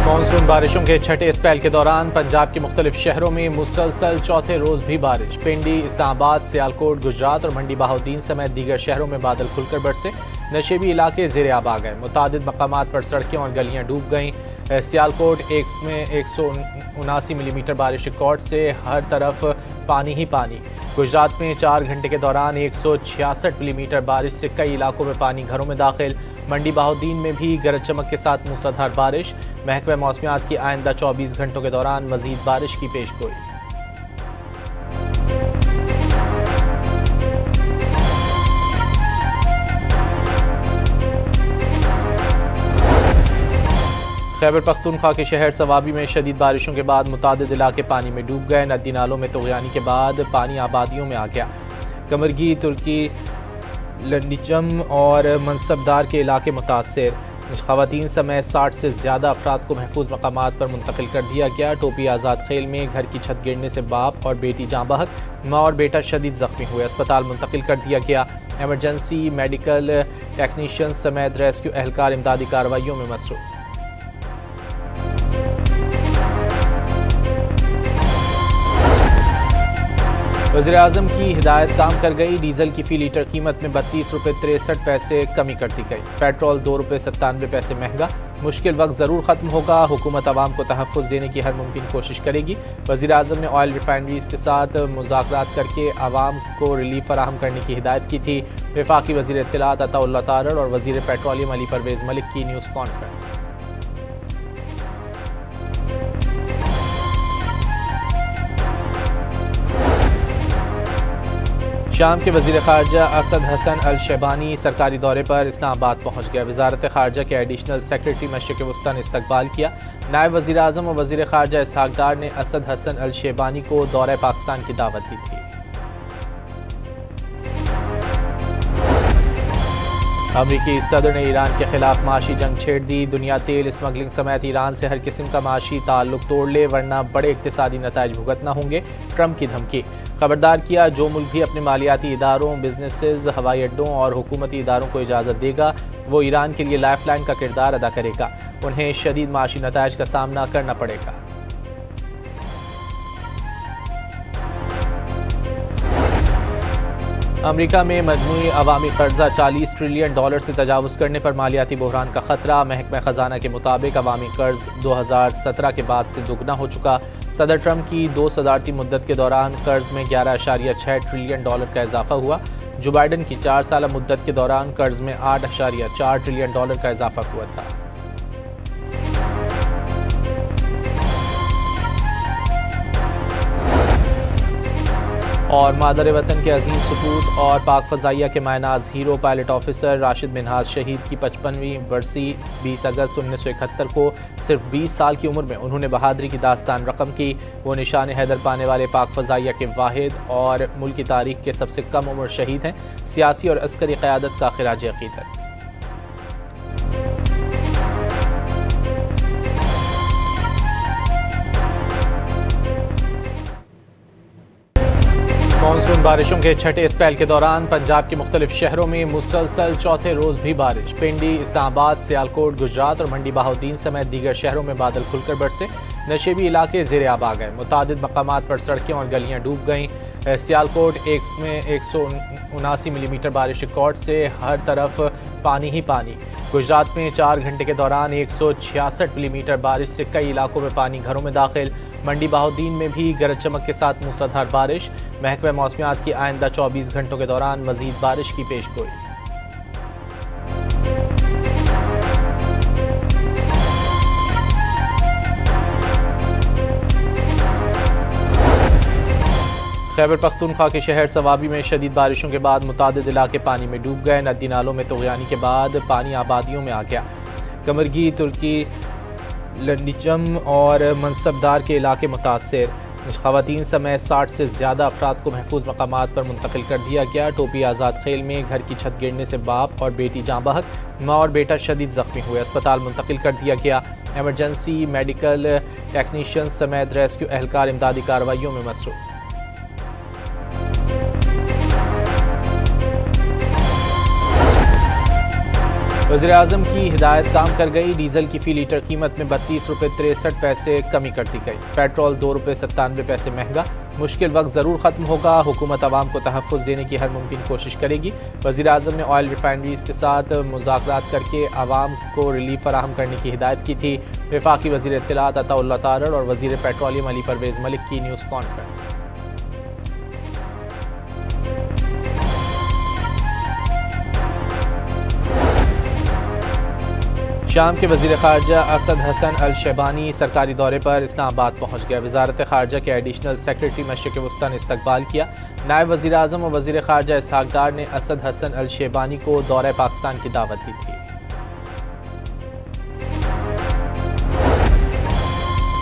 Monsoon बारिशों के छठे स्पेल के दौरान पंजाब के मुख्तलिफ शहरों में मुसलसल चौथे रोज भी बारिश। पिंडी, इस्लामाबाद, सियालकोट, गुजरात और मंडी बहाउद्दीन समेत दीगर शहरों में बादल खुलकर बरसे। नशेबी इलाके ज़ेरे आब आ गए। मुतादिद मकामात पर सड़कें और गलियां डूब गईं। सियालकोट में 179 मिलीमीटर बारिश रिकॉर्ड से हर तरफ पानी ही पानी। गुजरात में 4 घंटे के दौरान 166 मिलीमीटर बारिश से कई इलाकों में पानी घरों में दाखिल। मंडी बहाउद्दीन में भी गरज चमक के साथ मूसलाधार बारिश। महकमा मौसमियात की आइंदा 24 घंटों के दौरान मजीद बारिश की पेशगोई। खैबर पख्तूनख्वा के शहर सवाबी में शदीद बारिशों के बाद मुतादिद इलाके पानी में डूब गए। नदी नालों में तुग़यानी के बाद पानी आबादियों में आ गया। कमरगी, तुर्की, लंडिचम और मनसबदार के इलाके मुतासर। ख़वातीन समेत 60 से ज़्यादा अफराद को महफूज मकामात पर मुंतकिल कर दिया गया। टोपी आज़ाद खेल में घर की छत गिरने से बाप और बेटी जाँ बहक। माँ और बेटा शदीद ज़ख्मी हुए, अस्पताल मुंतकिल कर दिया गया। एमरजेंसी मेडिकल टेक्नीशियन समेत रेस्क्यू एहलकार इमदादी कार्रवाइयों में मसरूफ़। वज़ीर-ए-आज़म की हिदायत काम कर गई। डीजल की फ़ी लीटर कीमत में 32 रुपये 63 पैसे कमी कर दी गई। पेट्रोल 2 रुपये 97 पैसे महंगा। मुश्किल वक्त ज़रूर ख़त्म होगा। हुकूमत आवाम को तहफ़्फ़ुज़ देने की हर मुमकिन कोशिश करेगी। वज़ीर-ए-आज़म ने ऑयल रिफाइनरीज़ के साथ मुज़ाकरात करके आवाम को रिलीफ फराहम करने की हिदायत की थी। वफाकी वज़ीर इत्तलात अताउल्लाह तारड़ और वज़ीर पेट्रोलियम अली परवेज़ मलिक की न्यूज़ कॉन्फ्रेंस। शाम के वज़ीर ख़ारजा असद हसन अल शैबानी सरकारी दौरे पर इस्लामाबाद पहुँच गए। वज़ारत ख़ारजा के एडिशनल सेक्रेटरी मशरिक़ वस्ता ने इस्तकबाल किया। नायब वज़ीर आज़म और वज़ीर ख़ारजा इसहाक़ डार ने असद हसन अल शैबानी को दौरे पाकिस्तान की दावत दी थी। अमरीकी सदर ने ईरान के खिलाफ माशी जंग छेड़ दी। दुनिया तेल स्मगलिंग समेत ईरान से हर किस्म का माशी ताल्लुक तोड़ ले, वरना बड़े इक़्तिसादी नताइज भुगतना होंगे। ट्रंप की धमकी। खबरदार किया, जो मुल्क भी अपने मालियाती इदारों, बिजनेसेस, हवाई अड्डों और हुकूमती इदारों को इजाज़त देगा, वो ईरान के लिए लाइफलाइन का किरदार अदा करेगा। उन्हें शदीद माशी नताइज का सामना करना पड़ेगा। अमेरिका में मजमूई अवामी कर्जा $40 ट्रिलियन से तजावुज़ करने पर मालियाती बहरान का खतरा। महकमा ख़जाना के मुताबिक अवामी कर्ज 2017 के बाद से दुगना हो चुका। सदर ट्रंप की 2 सदारती मुद्दत के दौरान कर्ज में $11.6 ट्रिलियन का इजाफा हुआ। जो बाइडन की 4 साला मुद्दत के दौरान कर्ज में $8.4 ट्रिलियन का इजाफा हुआ था। और मादर वतन के अजीम सपूत और पाक फ़ज़ाइया के मायनाज hero pilot officer Rashid Minhas शहीद की 55वीं बरसी 20 अगस्त 1971 को सिर्फ 20 साल की उम्र में उन्होंने बहादुरी की दास्तान रकम की। वो निशान हैदर पाने वाले पाक फ़ज़ाइया के वाहिद और मुल्क की तारीख के सबसे कम उम्र शहीद हैं। सियासी और अस्करी क़यादत का ख़िराज अक़ीदत। मानसून बारिशों के छठे स्पेल के दौरान पंजाब के मुख्तलिफ शहरों में मुसलसल चौथे रोज भी बारिश। पिंडी, इस्लामाबाद, सियालकोट, गुजरात और मंडी बहाउद्दीन समेत दीगर शहरों में बादल खुलकर बरसे। नशेबी इलाके ज़ेरे आब आ गए। मुतादिद मकामात पर सड़कें और गलियां डूब गईं। सियालकोट में 179 मिलीमीटर बारिश रिकॉर्ड से हर तरफ पानी ही पानी। गुजरात में 4 घंटे के दौरान 166 मिलीमीटर बारिश से कई इलाकों में पानी घरों में दाखिल। मंडी बहाउद्दीन में भी गरज चमक के साथ मूसलाधार बारिश। महकमा मौसमियात की आइंदा 24 घंटों के दौरान मजीद बारिश की पेशगोई। खैबर पख्तूनख्वा के शहर सवाबी में शदीद बारिशों के बाद मुतादिद इलाके पानी में डूब गए। नदी नालों में तुग़यानी के बाद पानी आबादियों में आ गया। कमरगी, तुर्की, लंडिचम और मनसबदार के इलाके मुतासर। ख़वातीन समेत 60 से ज़्यादा अफराद को महफूज मकामात पर मुंतकिल कर दिया गया। टोपी आज़ाद खेल में घर की छत गिरने से बाप और बेटी जाँ बहक। माँ और बेटा शदीद ज़ख्मी हुए, अस्पताल मुंतकिल कर दिया गया। एमरजेंसी मेडिकल टेक्नीशियन समेत रेस्क्यू एहलकार इमदादी कार्रवाइयों में मसरूफ़। वज़ीर-ए-आज़म की हिदायत काम कर गई। डीजल की फी लीटर कीमत में 32 रुपये 63 पैसे कमी कर दी गई। पेट्रोल 2 रुपये 97 पैसे महंगा। मुश्किल वक्त ज़रूर ख़त्म होगा। हुकूमत आवाम को तहफ़्फ़ुज़ देने की हर मुमकिन कोशिश करेगी। वज़ीर-ए-आज़म ने ऑयल रिफाइनरीज़ के साथ मुज़ाकरात करके आवाम को रिलीफ फराहम करने की हिदायत की थी। वफाकी वज़ीर इत्तलात अताउल्लाह तारड़ और वज़ीर पेट्रोलियम अली परवेज़ मलिक की न्यूज़ कॉन्फ्रेंस। शाम के वज़ीर ख़ारजा असद हसन अल शेबानी सरकारी दौरे पर इस्लामाबाद पहुँच गया। वज़ारत ख़ारजा के एडिशनल सेक्रेटरी मशरिक़ वस्ता ने इस्तकबाल किया। नायब वज़ीर आज़म और वज़ीर ख़ारजा इसहाक़ डार ने असद हसन अल शेबानी को दौरे पाकिस्तान की दावत दी थी।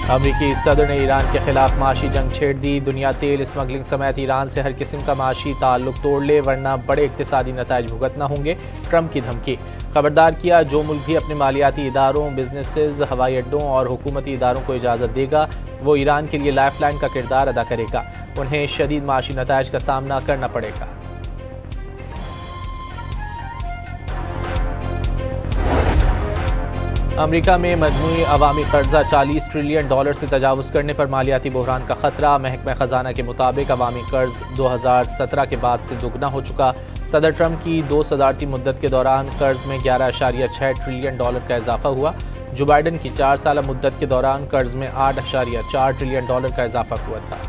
अमरीकी सदर ने ईरान के खिलाफ माशी जंग छेड़ दी। दुनिया तेल स्मगलिंग समेत ईरान से हर किस्म का माशी ताल्लुक तोड़ ले, वरना बड़े इक़्तिसादी नताइज भुगतना होंगे। ट्रंप की धमकी। खबरदार किया, जो मुल्क भी अपने मालियाती इदारों, बिजनेसेस, हवाई अड्डों और हुकूमती इदारों को इजाज़त देगा, वो ईरान के लिए लाइफलाइन का किरदार अदा करेगा। उन्हें शदीद माशी नताइज का सामना करना पड़ेगा। अमेरिका में मजमूई अवामी कर्जा $40 ट्रिलियन से तजावुज़ करने पर मालियाती बहरान का खतरा। महकमा खजाना के मुताबिक अवामी कर्ज 2017 के बाद से दोगुना हो चुका। सदर ट्रंप की 2 सदारती मुद्दत के दौरान कर्ज में $11.6 ट्रिलियन का इजाफा हुआ। जो बाइडन की 4 साल मुद्दत के दौरान कर्ज में $8.4 ट्रिलियन का इजाफा हुआ था।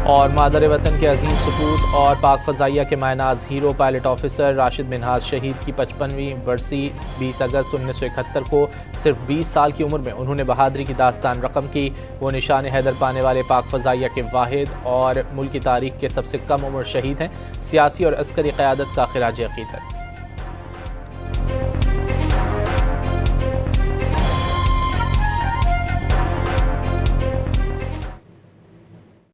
और मादर वतन के अजीम सपूत और पाक फ़ज़ाइया के मायनाज hero pilot officer Rashid Minhas शहीद की 55वीं बरसी 20 अगस्त 1971 को सिर्फ 20 साल की उम्र में उन्होंने बहादुरी की दास्तान रकम की। वो निशान हैदर पाने वाले पाक फ़ज़ाइया के वाहिद और मुल्क की तारीख के सबसे कम उम्र शहीद हैं। सियासी और अस्करी क़यादत का ख़िराज अक़ीदत।